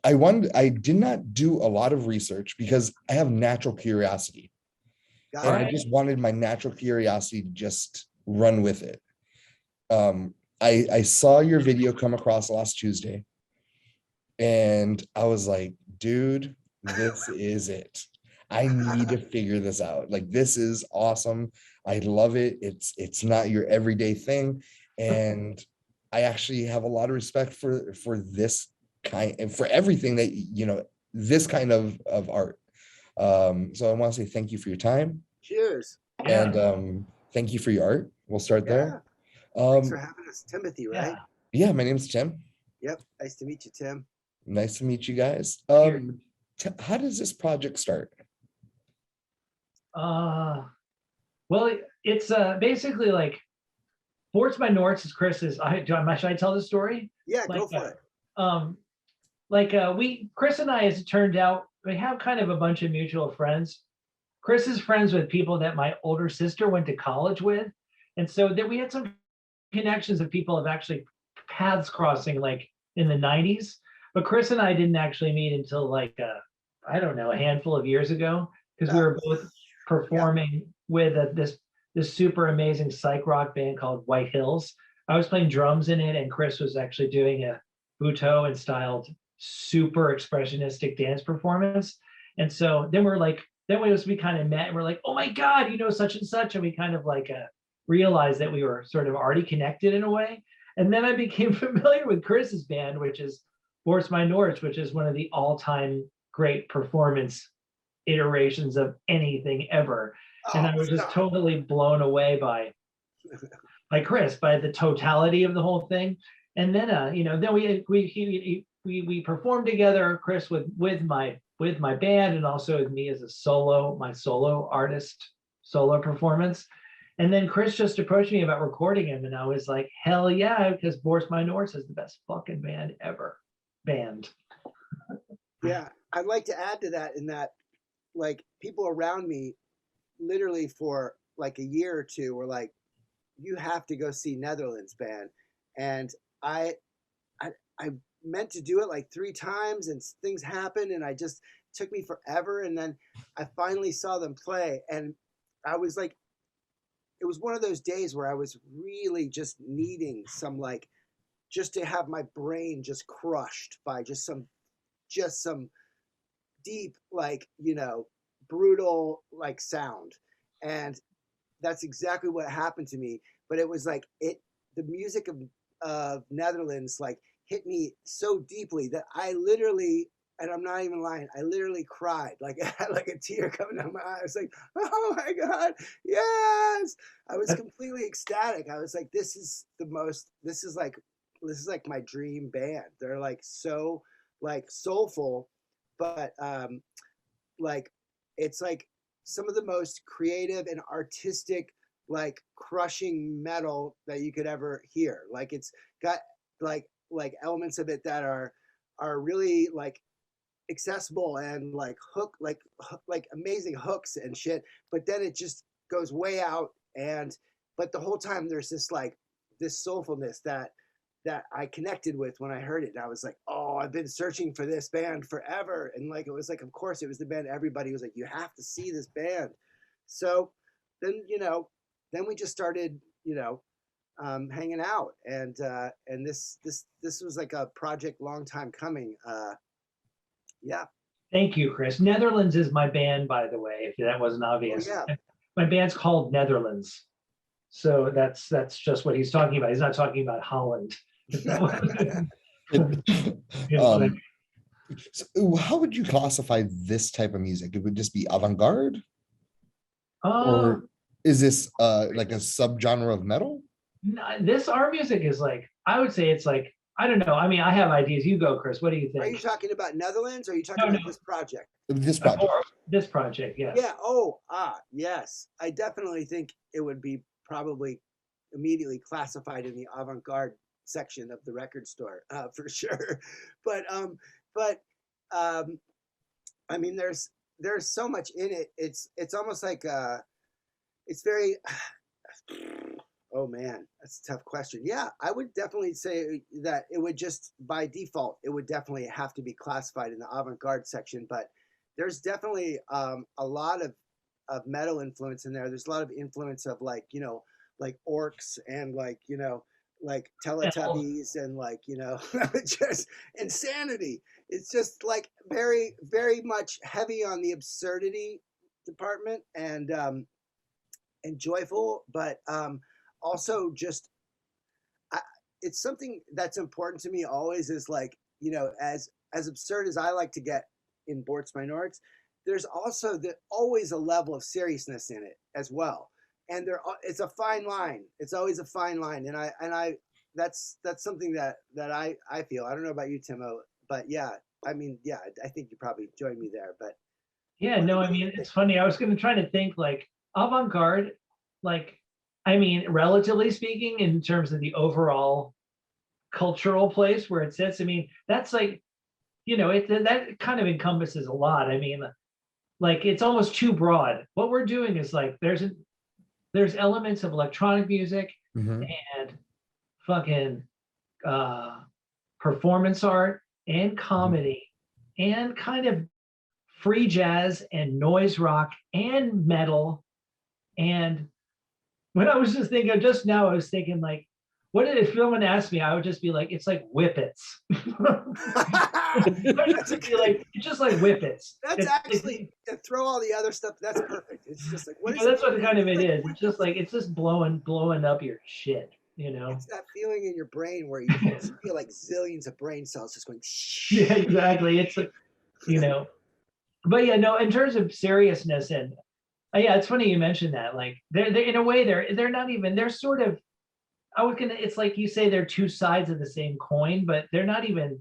I did not do a lot of research because I have natural curiosity, Got and it. I just wanted my natural curiosity to just run with it. I saw your video come across last Tuesday, and I was like, dude, this is it. I need to figure this out. Like, this is awesome. I love it. It's not your everyday thing. And I actually have a lot of respect for this kind and for everything that this kind of art. So I want to say thank you for your time, Cheers. and thank you for your art. We'll start Yeah. there. Thanks for Um, having us. Timothy, Yeah. right? yeah, my name's Tim. Yep. Nice to meet you, Tim. Nice to meet you guys. How does this project start? Well, it's basically like Borts Minorts is Chris's. Should I tell the story? Yeah, Like, go for it. Chris and I, as it turned out, we have kind of a bunch of mutual friends. Chris is friends with people that my older sister went to college with, and so that we had some connections of people of actually paths crossing like in the 90s. But Chris and I didn't actually meet until like I don't know, a handful of years ago, because we were both performing with this super amazing psych rock band called White Hills. I was playing drums in it, and Chris was actually doing a Butoh and styled super expressionistic dance performance. And so then we kind of met and we're like, oh my God, you know, such and such. And we kind of like realized that we were sort of already connected in a way. And then I became familiar with Chris's band, which is Borts Minorts, which is one of the all-time great performance iterations of anything ever. And I was just totally blown away by Chris, by the totality of the whole thing. And then then we performed together, Chris with my band, and also with me as my solo artist, solo performance. And then Chris just approached me about recording him, and I was like, hell yeah, because Borts Minorts is the best fucking band ever. Yeah, I'd like to add to that in that, like, people around me, literally for like a year or two, were like, "You have to go see Netherlands band," and I, I meant to do it like 3 times, and things happened, and took me forever, and then I finally saw them play, and I was like, it was one of those days where I was really just needing some like, just to have my brain just crushed by just some deep, like, brutal like sound. And that's exactly what happened to me. But it was like the music of Netherlands like hit me so deeply that I literally, and I'm not even lying, I literally cried. Like, I had like a tear coming down my eye. I was like, oh my God, yes. I was completely ecstatic. I was like, this is like my dream band. They're like so like soulful, but like it's like some of the most creative and artistic, like crushing metal that you could ever hear. Like, it's got like elements of it that are really like accessible and like like amazing hooks and shit, but then it just goes way out. And but the whole time there's this soulfulness that I connected with when I heard it. And I was like, oh, I've been searching for this band forever. And like, it was like, of course it was the band everybody was like, you have to see this band. So then, then we just started, hanging out. And this was like a project long time coming. Yeah. Thank you, Chris. Netherlands is my band, by the way, if that wasn't obvious. Oh, yeah. My band's called Netherlands. So that's just what he's talking about. He's not talking about Holland. So how would you classify this type of music? It would just be avant-garde, or is this like a subgenre of metal? Our music is like, I would say it's like, I don't know. I mean, I have ideas. You go, Chris. What do you think? Are you talking about Netherlands, or are you talking about this project? This project. This project, yes. Yeah. Yes. I definitely think it would be probably immediately classified in the avant-garde section of the record store, for sure. But I mean, there's so much in it. It's almost like it's very Oh man, that's a tough question. Yeah, I would definitely say that it would just by default, it would definitely have to be classified in the avant-garde section. But there's definitely a lot of metal influence in there. There's a lot of influence of like like orcs and like Metal. Teletubbies and just insanity. It's just like very very much heavy on the absurdity department and joyful, but also just I, it's something that's important to me always is like as absurd as I like to get in Borts Minorts, there's also always a level of seriousness in it as well, and it's a fine line. It's always a fine line, and I that's something that I feel. I don't know about you, Timo, but yeah, I mean, yeah, I think you probably join me there. But Yeah, what, no, I what do you mean, think? it's funny. I was going to try to think like avant-garde, like, I mean, relatively speaking, in terms of the overall cultural place where it sits. I mean, that's like, that kind of encompasses a lot. I mean, like it's almost too broad. What we're doing is like there's elements of electronic music Mhm. and fucking uh performance art and Mhm. comedy and kind of free jazz and noise rock and metal. And when I was just thinking just now, I was thinking like, what if someone asked me, I would just be like, it's like whippets. I That's a just be good. like, it's just like whippets. That's It's like, actually throw all the other stuff. That's perfect. It's just like what is it? that's what kind of It's it like is. It's just whippets. like it's just blowing up your shit. It's that feeling in your brain where you just feel like zillions of brain cells just going. Yeah, exactly. It's you know, but yeah, no, in terms of seriousness and yeah, it's funny you mentioned that. Like they're in a way they're not even they're sort of I was gonna it's like you say they're two sides of the same coin, but they're not even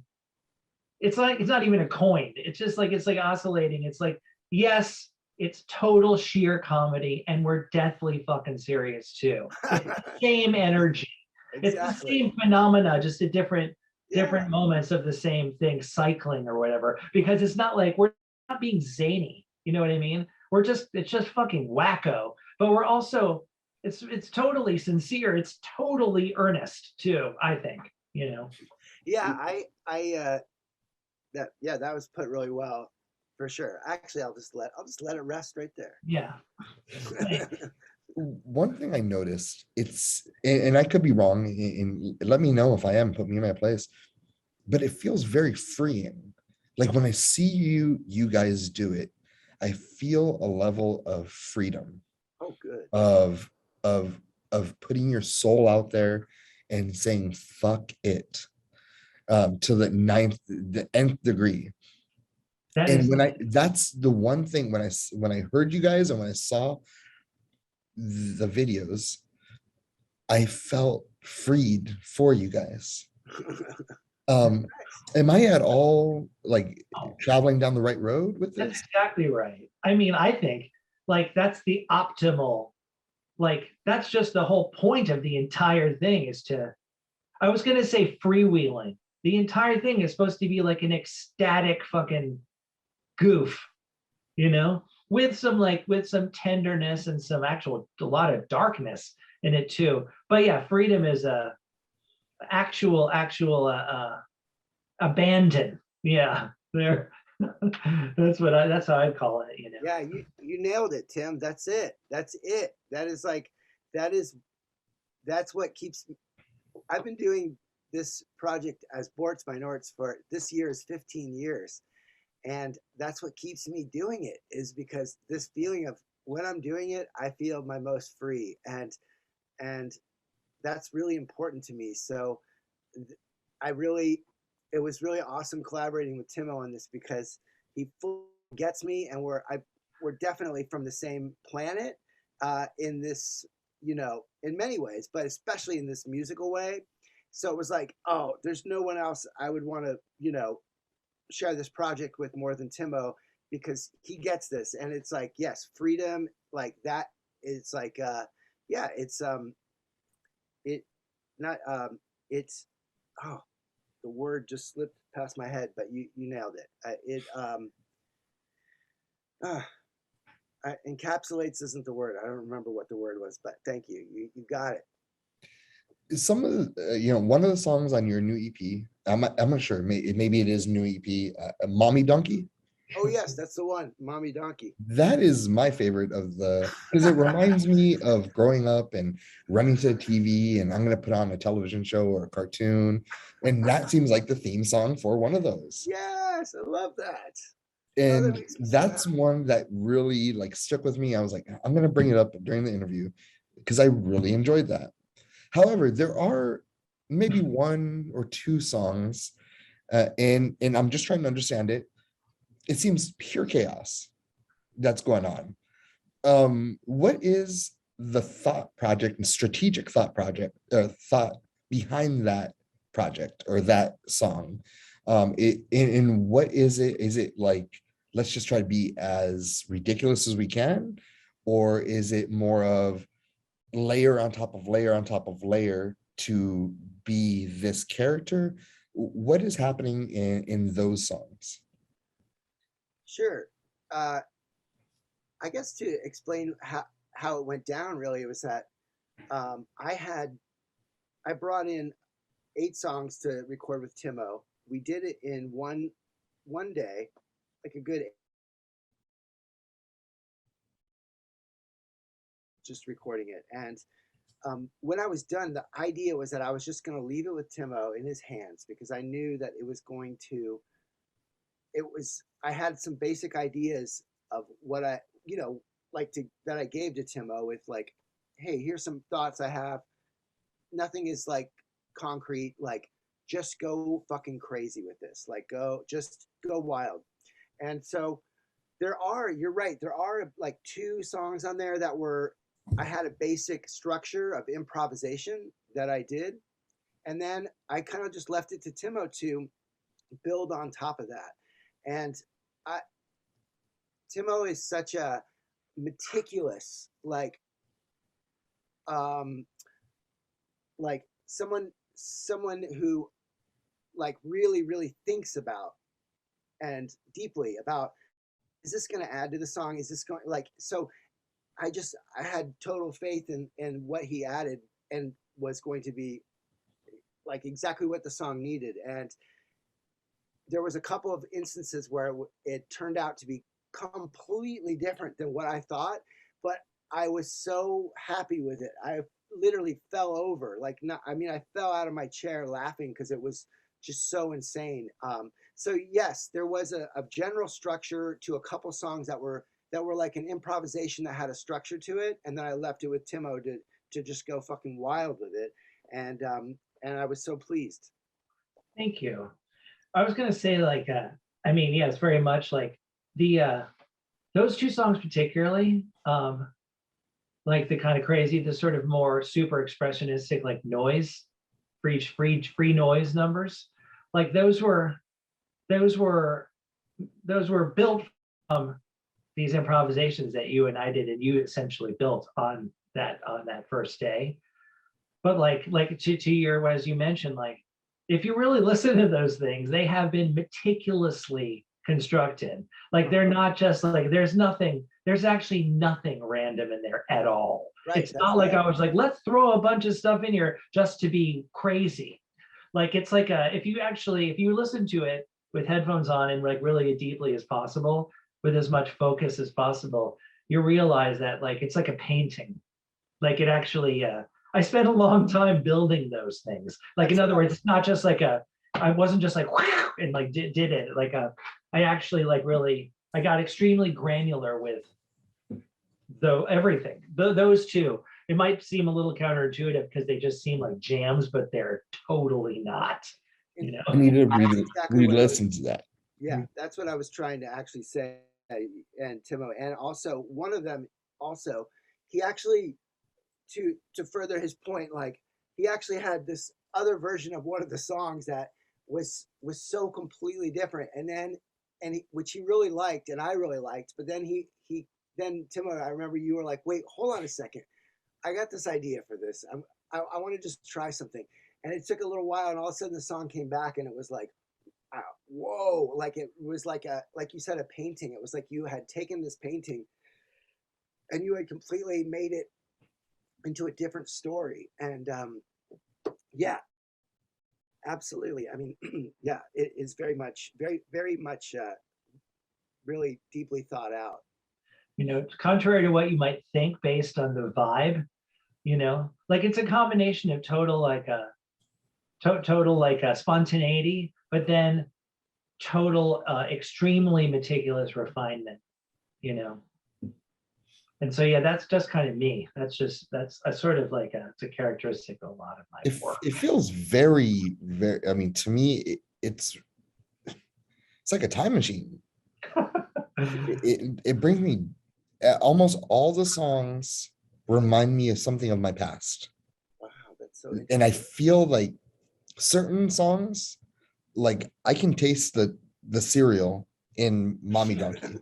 it's like it's not even a coin. It's like oscillating. It's like, yes, it's total sheer comedy, and we're deathly fucking serious too. It's the same energy. It's the Exactly. same phenomena, just at Yeah. different moments of the same thing, cycling or whatever. Because it's not like we're not being zany. You know what I mean? It's just fucking wacko, but we're also it's totally sincere. It's totally earnest too, I think. Yeah. That was put really well for sure. Actually, I'll just let it rest right there. Yeah. One thing I noticed, and I could be wrong, and let me know if I am, put me in my place, but it feels very freeing. Like when I see you guys do it, I feel a level of freedom, Oh, good. of of putting your soul out there and saying fuck it, to the nth degree. That And is when I that's the one thing when I heard you guys and when I saw the videos, I felt freed for you guys. Um, am I at all like oh, traveling down the right road with that's this? exactly right. I mean, I think like that's the optimal, like that's just the whole point of the entire thing is to, I was gonna say freewheeling. The entire thing is supposed to be like an ecstatic fucking goof, with some tenderness and some a lot of darkness in it too. But yeah, freedom is a actual abandon. Yeah, there. That's how I'd call it. Yeah, you nailed it, Tim. That's it. That's it. That is like that is that's what keeps I've been doing this project as Borts Minorts for this year is 15 years. And that's what keeps me doing it is because this feeling of when I'm doing it, I feel my most free. And that's really important to me. So I really, it was really awesome collaborating with Timo on this because he fully gets me, and we're definitely from the same planet in this, in many ways, but especially in this musical way. So it was like, oh, there's no one else I would want to, share this project with more than Timo because he gets this, and it's like, yes, freedom, like that. It's like, yeah, it not, it's, oh, the word just slipped past my head, but you nailed it. Uh, encapsulates isn't the word. I don't remember what the word was, but thank you. You got it. some of the, one of the songs on your new EP, I'm not sure, maybe it is new EP, Mommy Donkey. Oh yes, that's the one, Mommy Donkey. That is my favorite of the, because it reminds me of growing up and running to the TV, and I'm going to put on a television show or a cartoon. And that seems like the theme song for one of those. Yes, I love that. Oh, that And makes me so that's happy. one that really like stuck with me. I was like, I'm going to bring it up during the interview because I really enjoyed that. However, there are maybe one or two songs, and I'm just trying to understand it. It seems pure chaos that's going on. What is the thought project and strategic thought project thought behind that project or that song? And what is it? Is it like, let's just try to be as ridiculous as we can, or is it more of layer on top of layer on top of layer to be this character? What is happening in those songs? Sure. Uh, I guess to explain how it went down, really, it was that um, I had I brought in 8 songs to record with Timo. We did it in one day, like a good just recording it. And when I was done, the idea was that I was just going to leave it with Timo in his hands because I knew that it was going to. It was. I had some basic ideas of what I, like to that I gave to Timo with like, hey, here's some thoughts I have. Nothing is like concrete. Like, just go fucking crazy with this. Like, just go wild. And so you're right, there are like 2 songs on there that were, I had a basic structure of improvisation that I did. And then I kind of just left it to Timo to build on top of that. And I, Timo is such a meticulous, um, like someone who like really, really thinks about and deeply about, is this going to add to the song? Is this going like, so I had total faith in what he added and was going to be like exactly what the song needed. And there was a couple of instances where it turned out to be completely different than what I thought, but I was so happy with it. I literally fell over, like not. I mean, I fell out of my chair laughing because it was just so insane. So yes, there was a general structure to a couple songs that were like an improvisation that had a structure to it, and then I left it with Timo to just go fucking wild with it, and I was so pleased. Thank you. I was gonna say like, I mean, yeah, it's very much like the those 2 songs particularly, like the kind of crazy, the sort of more super expressionistic, like noise, free noise numbers, like those were those were built from these improvisations that you and I did, and you essentially built on that first day. But like to your, as you mentioned, like if you really listen to those things, they have been meticulously constructed. Like they're not just like, there's actually nothing random in there at all. Right. It's That's not like right. I was like, let's throw a bunch of stuff in here just to be crazy. Like it's like if you listen to it with headphones on and like really deeply as possible, with as much focus as possible, you realize that like it's like a painting. Like it actually, I spent a long time building those things. Like in That's other what I words, was. it's not just like I wasn't just like wow and like did it. Like I actually like really, I got extremely granular with everything. Those 2. It might seem a little counterintuitive because they just seem like jams, but they're totally not. And I need to that's exactly what I was. re-listen to that. Yeah, that's what I was trying to actually say. And Timo, and also one of them, also, he actually, to further his point, like he actually had this other version of one of the songs that was so completely different, and then which he really liked and I really liked, but then then Timo, I remember you were like, wait, hold on a second, I got this idea for this. I want to just try something, and it took a little while, and all of a sudden the song came back, and it was like, whoa, like it was like like you said, a painting. It was like you had taken this painting and you had completely made it into a different story. And Yeah, absolutely. I mean, yeah, it is very much, really deeply thought out. Contrary to what you might think based on the vibe, like it's a combination of total like a spontaneity, but then total extremely meticulous refinement, you know. And so yeah, that's just kind of me. That's a sort of like it's a characteristic of a lot of my work. It feels very, very, I mean, to me, it's like a time machine. It brings me, almost all the songs remind me of something of my past. Wow, that's so And I feel like certain songs, like I can taste the cereal in Mommy Donkey.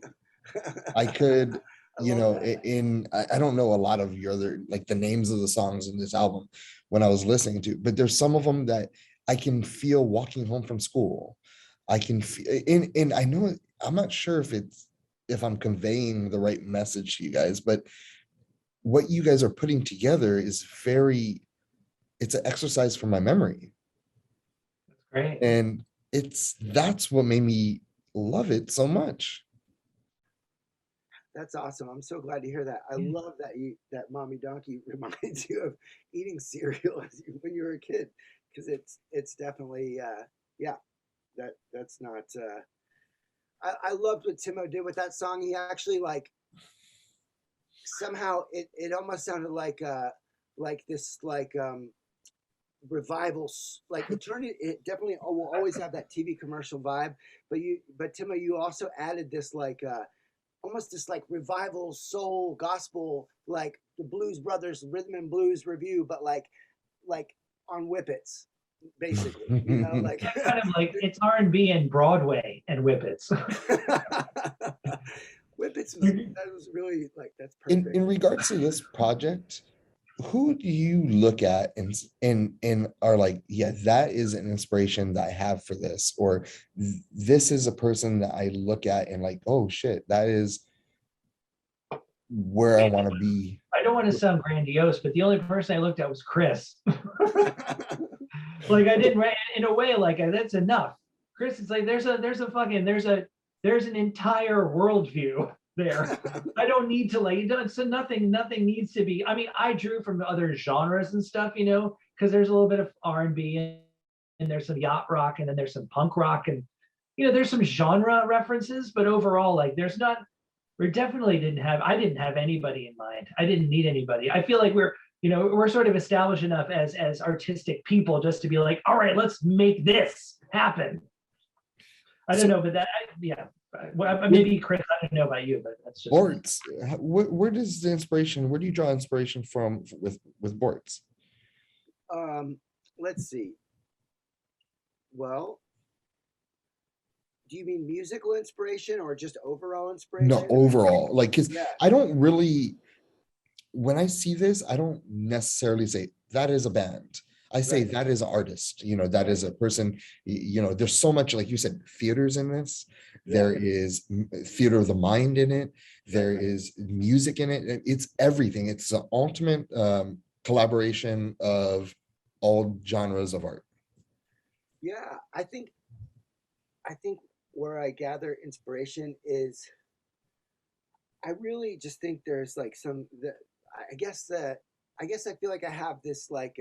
I could, I don't know a lot of your other, like the names of the songs in this album when I was listening to, but there's some of them that I can feel walking home from school. I can feel, and I know, I'm not sure if I'm conveying the right message to you guys, but what you guys are putting together is it's an exercise for my memory. That's great. And that's what made me love it so much. That's awesome. I'm so glad to hear that. I love that Mommy Donkey reminds you of eating cereal when you were a kid, because it's definitely yeah, that's not I loved what Timo did with that song. He actually like somehow it almost sounded like this revival, like it definitely will always have that TV commercial vibe, but Timo, you also added this like almost this like revival soul gospel, like the Blues Brothers rhythm and blues review, but like on whippets, basically, like kind of like it's R&B and Broadway and whippets. Whippets that was really like, that's perfect. In regards to this project, who do you look at and are like, yeah, that is an inspiration that I have for this, or this is a person that I look at and like, oh shit, that is where I want to be. I don't want to sound grandiose, but the only person I looked at was Chris. Like I didn't, in a way, like that's enough. Chris, it's like there's an entire worldview there. I don't need to like, so nothing needs to be. I mean, I drew from other genres and stuff, because there's a little bit of R&B and there's some yacht rock and then there's some punk rock and there's some genre references, but overall, like we definitely I didn't have anybody in mind. I didn't need anybody. I feel like we're sort of established enough as artistic people just to be like, all right, let's make this happen. I don't know, but maybe Chris, I don't know about you, but that's just Borts. Where does the inspiration? Where do you draw inspiration from with Borts? Let's see. Well, do you mean musical inspiration or just overall inspiration? No, overall, like, because I don't really, when I see this, I don't necessarily say that is a band. I say that is an artist, that is a person, there's so much, like you said, theaters in this. There is theater of the mind in it. There is music in it. It's everything. It's the ultimate collaboration of all genres of art. Yeah, I think where I gather inspiration is, I really just think there's like I guess I feel like I have this like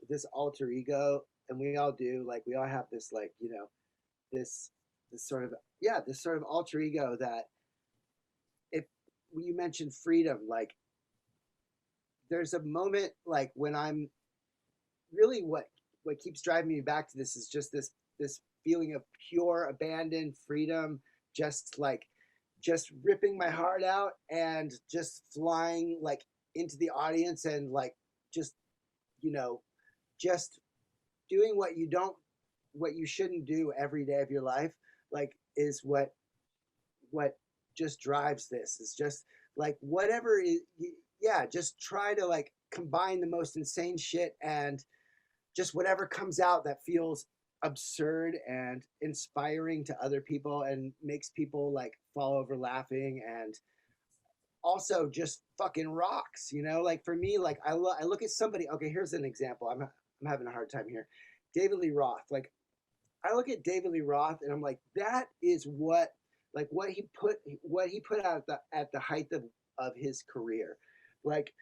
this alter ego, and we all do, like we all have this like this sort of alter ego that, if you mentioned freedom, like there's a moment like when I'm really, what keeps driving me back to this is just this feeling of pure abandon freedom, just ripping my heart out and just flying like into the audience and like just just doing what you shouldn't do every day of your life, like is what just drives this. Is just like whatever is, just try to like combine the most insane shit, and just whatever comes out that feels absurd and inspiring to other people and makes people like fall over laughing, and also just fucking rocks, like for me, like I look at somebody. Okay, here's an example. I'm I'm having a hard time here. David Lee Roth. Like, I look at David Lee Roth and I'm like, that is what he put out at the height of his career. Like,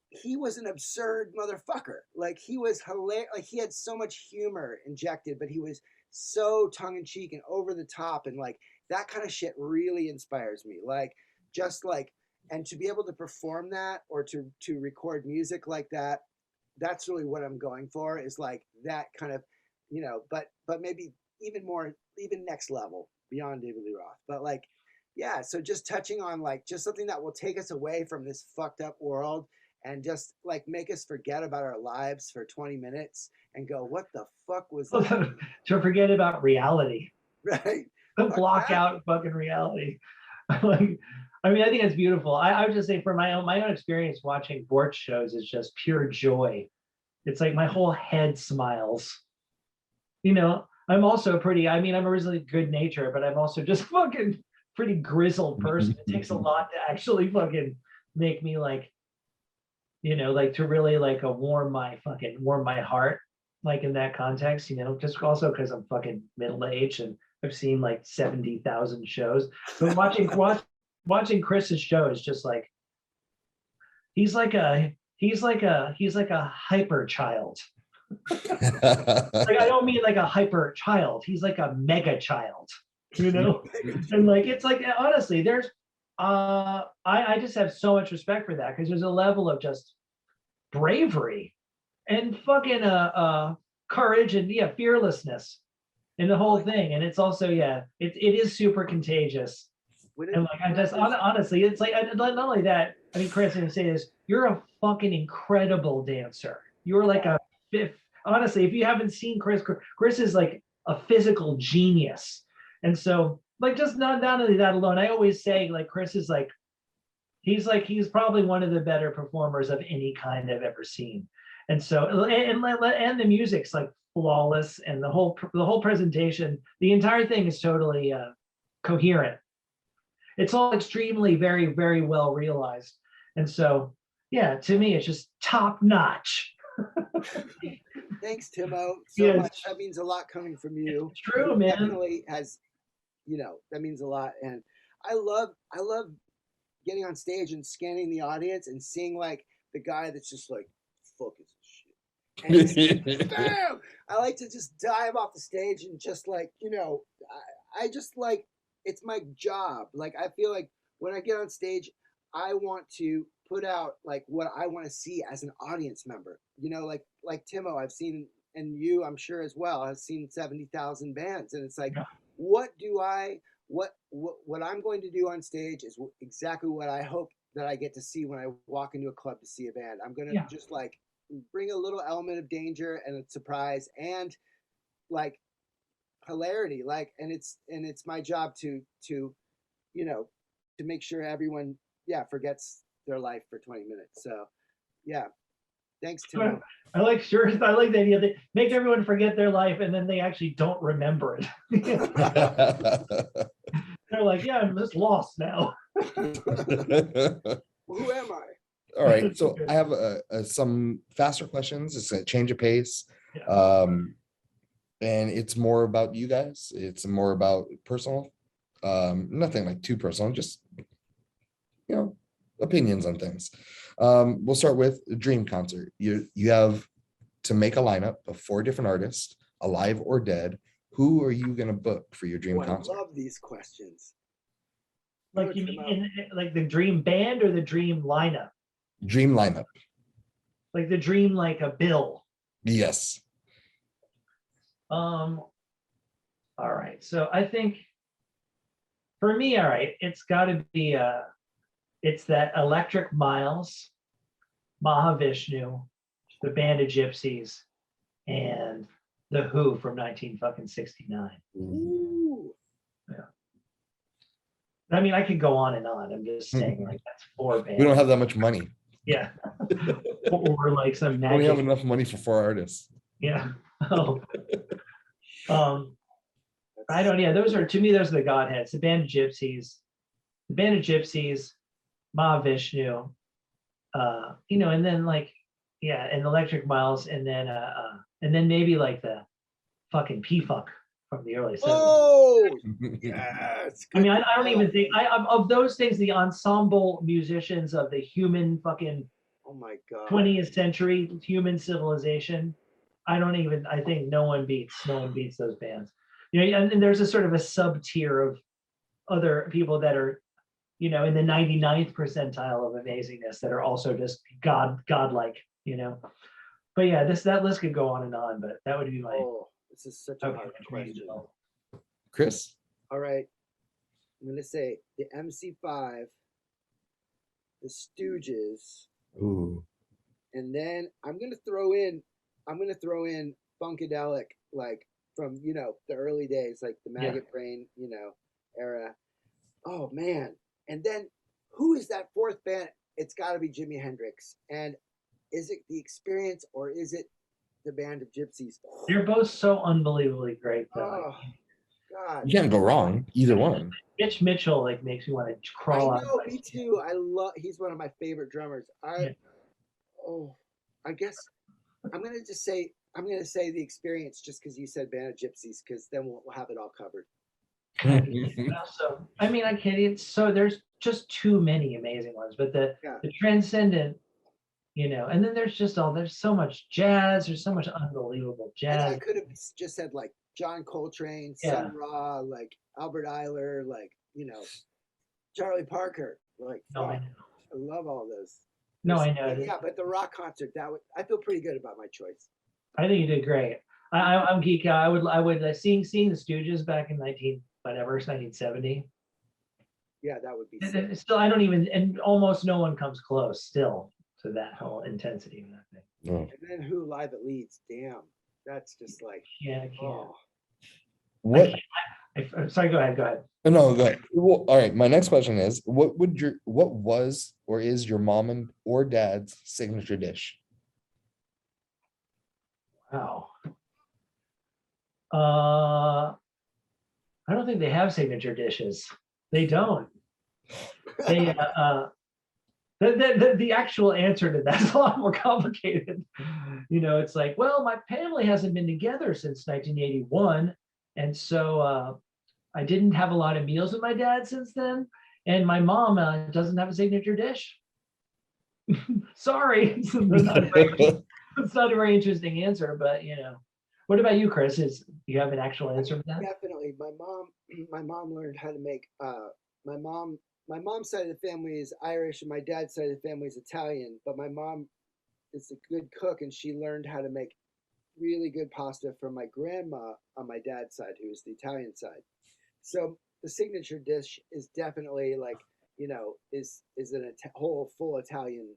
he was an absurd motherfucker. Like, he was hilarious. Like, he had so much humor injected, but he was so tongue in cheek and over the top. And like, that kind of shit really inspires me. Like, just like, and to be able to perform that or to record music like that, that's really what I'm going for, is like that kind of, but maybe even more, even next level beyond David Lee Roth. But like, yeah, so just touching on like just something that will take us away from this fucked up world and just like make us forget about our lives for 20 minutes and go, what the fuck was that? To forget about reality. Right. Block out fucking reality. Like, I mean, I think it's beautiful. I would just say from my own experience watching Borts shows is just pure joy. It's like my whole head smiles. I'm also I'm originally good natured, but I'm also just fucking pretty grizzled person. It takes a lot to actually fucking make me like, like to really like warm my heart, like in that context, just also because I'm fucking middle-aged and I've seen like 70,000 shows. But watching Chris's show is just like, he's like a hyper child. Like, I don't mean like a hyper child. He's like a mega child, and like, it's like, honestly, there's I just have so much respect for that, because there's a level of just bravery and fucking courage and fearlessness in the whole thing. And it's also it is super contagious. And like, I just honestly, it's like, not only that, I mean, Chris, I'm gonna say this, you're a fucking incredible dancer. You're like honestly, if you haven't seen Chris is like a physical genius. And so like, just not only that alone, I always say like, Chris is like, he's probably one of the better performers of any kind I've ever seen. And so, and the music's like flawless, and the whole presentation, the entire thing is totally coherent. It's all extremely, very, very well realized. And so, yeah, to me, it's just top notch. Thanks, Timo. So much. That means a lot coming from you. It's true, man. Definitely has, that means a lot. And I love getting on stage and scanning the audience and seeing like the guy that's just like, focus shit. And bam! I like to just dive off the stage and just like, I just like, it's my job. Like, I feel like when I get on stage, I want to put out like what I want to see as an audience member. Like Timo, I've seen, and you, I'm sure as well, have seen 70,000 bands, and it's like, what I'm going to do on stage is exactly what I hope that I get to see when I walk into a club to see a band. I'm gonna just like bring a little element of danger and a surprise and like hilarity, like, and it's my job to make sure everyone forgets their life for 20 minutes. So thanks, Tim. I like the idea that make everyone forget their life and then they actually don't remember it. They're like, I'm just lost now. Who am I? All right, so I have some faster questions. It's a change of pace. And it's more about you guys. It's more about personal. Nothing like too personal, just opinions on things. We'll start with a dream concert. You have to make a lineup of 4 different artists, alive or dead. Who are you going to book for your dream concert? I love these questions. Like, you mean like the dream band or the dream lineup? Dream lineup. Like the dream, like a bill. Yes. All right. So I think for me, all right, it's got to be it's that Electric Miles, Mahavishnu, the Band of Gypsies, and the Who from 1969. Ooh. Yeah. I mean, I could go on and on. I'm just saying, like, that's 4 bands. We don't have that much money. Yeah. Or like some magic. We don't have enough money for 4 artists. Yeah. Oh. I don't. Yeah, those are, to me, those are the godheads. The Band of Gypsies, Mahavishnu, and then like, and Electric Miles, and then and then maybe like the fucking P-Funk from the early 70s. Oh, yes. I mean, I don't even think of those things, the ensemble musicians of the human fucking Oh my God. 20th century human civilization. I think no one beats those bands. You know, and there's a sort of a sub tier of other people that are, you know, in the 99th percentile of amazingness that are also just godlike, you know. But yeah, that list could go on and on, but that would be my. Oh, this is such a hard question. Chris? All right. I'm going to say the MC5, the Stooges. Ooh. And then I'm going to throw in Funkadelic, like from, you know, the early days, like the Maggot Brain, you know, era. Oh man. And then who is that fourth band? It's got to be Jimi Hendrix. And is it the Experience or is it the Band of Gypsies? They're both so unbelievably great though. Oh God. You can't go wrong, either one. Mitch Mitchell like makes me want to crawl out. I know, me too. He's one of my favorite drummers. I guess I'm gonna say the Experience just because you said Band of Gypsies, because then we'll have it all covered. Also, I mean, I can't. It's so there's just too many amazing ones, but the transcendent, you know, and then there's so much jazz. There's so much unbelievable jazz. And I could have just said like John Coltrane, Sun Ra, like Albert Eiler, like, you know, Charlie Parker. Like, I love all those. No, I know. Yeah, but the rock concert, I feel pretty good about my choice. I think you did great. I'm geeky. I would seeing the Stooges back in 1970. Yeah, that would be sick. Still, I don't even, and almost no one comes close still to that whole intensity of that thing. No. And then Who live at Leeds? Damn, that's just like, yeah, I can't. Oh. What? Sorry, go ahead. No, go ahead. Well, all right. My next question is: what was or is your mom or dad's signature dish? Wow. I don't think they have signature dishes. They don't. They the actual answer to that is a lot more complicated. You know, it's like, well, my family hasn't been together since 1981, and so I didn't have a lot of meals with my dad since then, and my mom doesn't have a signature dish. Sorry, it's not a very interesting answer, but you know. What about you, Chris? Do you have an actual answer for that? Definitely. My mom learned how to make. My mom's side of the family is Irish, and my dad's side of the family is Italian. But my mom is a good cook, and she learned how to make really good pasta from my grandma on my dad's side, who is the Italian side. So the signature dish is definitely like, you know, is whole full Italian,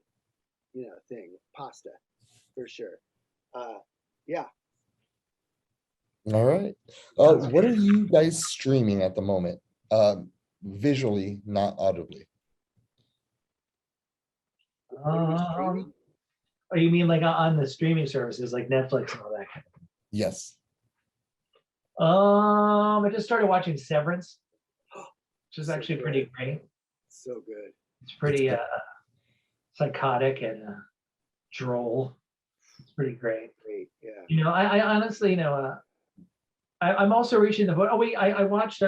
you know, thing, pasta, for sure. Yeah. All right. What are you guys streaming at the moment? Visually, not audibly. Oh, you mean like on the streaming services like Netflix and all that kind of thing? Yes. I just started watching Severance, which is actually pretty great. So good. It's pretty psychotic and droll. It's pretty great. Great, yeah. You know, I honestly, you know, I'm also reaching the point. Oh wait, I watched.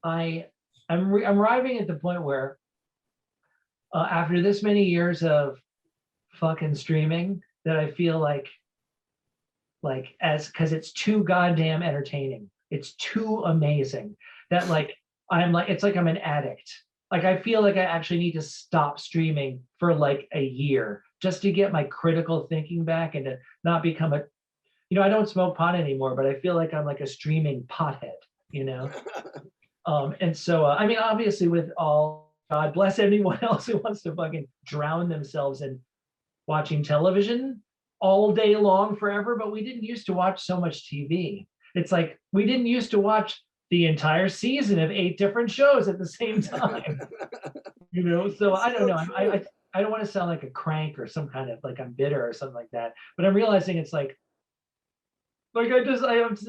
I'm arriving at the point where, after this many years of fucking streaming, that I feel like because it's too goddamn entertaining. It's too amazing that like it's like I'm an addict. Like I feel like I actually need to stop streaming for like a year just to get my critical thinking back and to not become a. You know, I don't smoke pot anymore, but I feel like I'm like a streaming pothead, you know? And so, I mean, obviously with all, God bless anyone else who wants to fucking drown themselves in watching television all day long forever, but we didn't used to watch so much TV. It's like, we didn't used to watch the entire season of 8 different shows at the same time, you know? So I don't know. I don't want to sound like a crank or some kind of like I'm bitter or something like that, but I'm realizing it's like I'm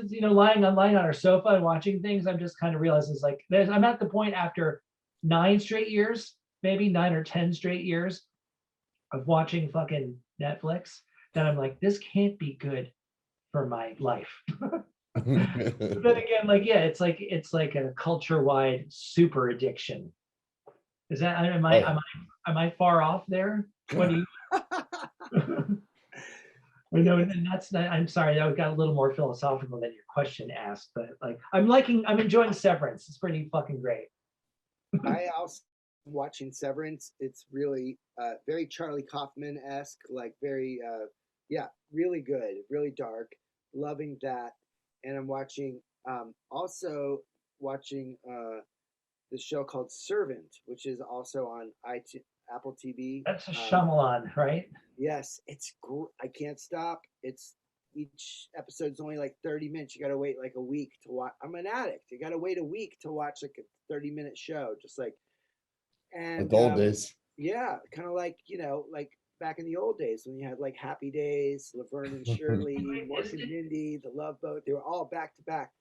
you know lying on our sofa and watching things. I'm just kind of realizing it's like I'm at the point after 9 straight years, maybe 9 or 10 straight years of watching fucking Netflix that I'm like, this can't be good. for my life. But then again, like, yeah, it's like a culture-wide super addiction. Is that, am I far off there? What do you? I know, and that's not, I'm sorry, that got a little more philosophical than your question asked, but like, I'm enjoying Severance. It's pretty fucking great. I also watching Severance. It's really very Charlie Kaufman-esque, like very yeah, really good, really dark. Loving that. And I'm also watching the show called Servant, which is also on iTunes, Apple TV. That's a Shyamalan, right? Yes, it's cool. I can't stop. It's each episode's only like 30 minutes. You got to wait like a week to watch. I'm an addict. You got to wait a week to watch like a 30-minute show, just like, and the old days. yeah, kind of like, like back in the old days when you had like Happy Days, Laverne and Shirley, Mork and Mindy, The Love Boat. They were all back to back.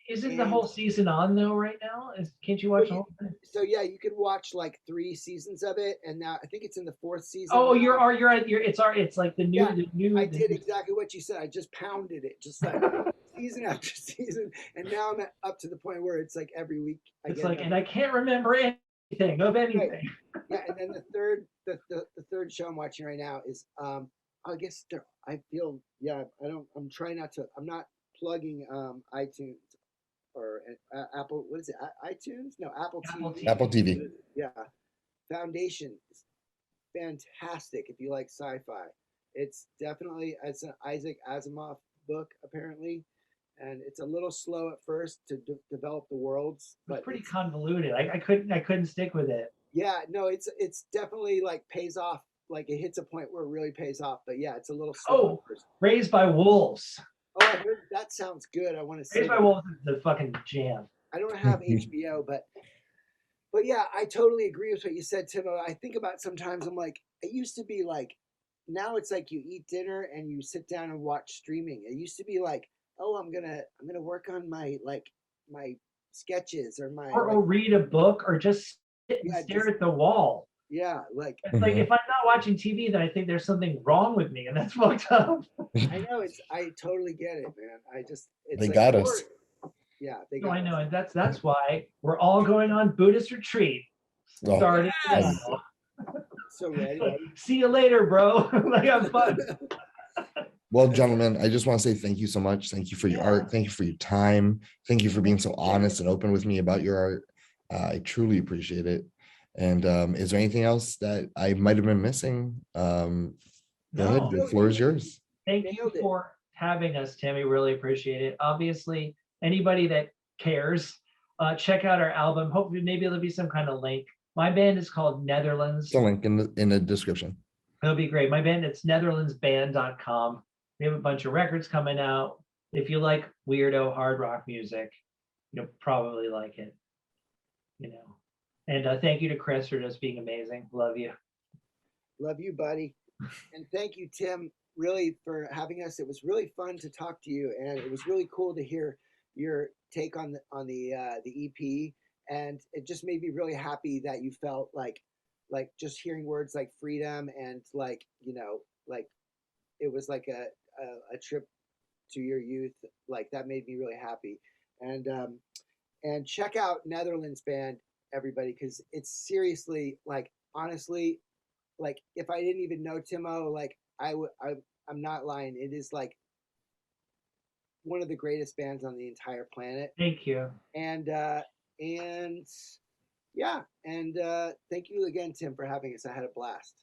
Isn't the whole season on though right now? Can't you watch the whole thing? So yeah, you can watch like 3 seasons of it, and now I think it's in the 4th season. Oh, now. It's like the new, I did exactly what you said. I just pounded it, just like season after season, and now I'm up to the point where it's like every week. And I can't remember anything of anything. Right. Yeah, and then the third show I'm watching right now is I guess I feel I'm trying not to. I'm not plugging iTunes or Apple. What is it? iTunes? No, Apple TV. Apple TV. Yeah, Foundation is fantastic if you like sci-fi. It's an Isaac Asimov book apparently, and it's a little slow at first to develop the worlds. But it's pretty convoluted. I couldn't stick with it. Yeah, no, it's definitely like pays off. Like it hits a point where it really pays off. But yeah, it's a little slow. Oh, Raised by Wolves. Oh, I heard that sounds good. I want to see. Raised by Wolves is the fucking jam. I don't have HBO, but yeah, I totally agree with what you said, Timo. I think about sometimes I'm like, it used to be like, now it's like you eat dinner and you sit down and watch streaming. It used to be like, oh, I'm gonna work on my sketches or read a book or just sit and stare at the wall. Yeah, like it's like if I'm not watching TV, then I think there's something wrong with me, and that's fucked up. I know I totally get it, man. They got us. Yeah, I know, and that's why we're all going on Buddhist retreat. Starting. Yes. So ready. See you later, bro. Like, have fun. Well, gentlemen, I just want to say thank you so much. Thank you for your art. Thank you for your time. Thank you for being so honest and open with me about your art. I truly appreciate it. And is there anything else that I might have been missing? Go ahead. The floor is yours. Thank you for having us, Timmy. Really appreciate it. Obviously, anybody that cares, check out our album. Hopefully, maybe there'll be some kind of link. My band is called Netherlands. The link in the description. It'll be great. My band, it's netherlandsband.com. We have a bunch of records coming out. If you like weirdo hard rock music, you'll probably like it. And thank you to Chris for just being amazing. Love you. Love you, buddy. And thank you, Tim, really for having us. It was really fun to talk to you, and it was really cool to hear your take on the EP. And it just made me really happy that you felt like just hearing words like freedom and like it was like a trip to your youth. Like that made me really happy. And check out Netherlands Band, everybody, because it's seriously, like, honestly, like if I didn't even know Timo, like I'm not lying. It is like one of the greatest bands on the entire planet. Thank you. And yeah, and thank you again, Tim, for having us. I had a blast.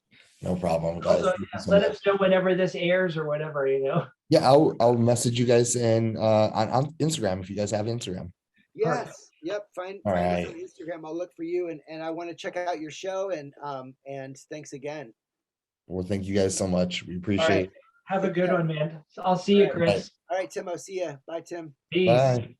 No problem, guys. Also, let us know whenever this airs or whatever, Yeah, I'll message you guys in on Instagram if you guys have Instagram. Yes. Perfect. Yep. Find us on Instagram. I'll look for you, and I want to check out your show. And thanks again. Well, thank you guys so much. We appreciate it. Have a good one, man. I'll see you, Chris. All right, Tim. I'll see you. Bye, Tim. Peace. Bye.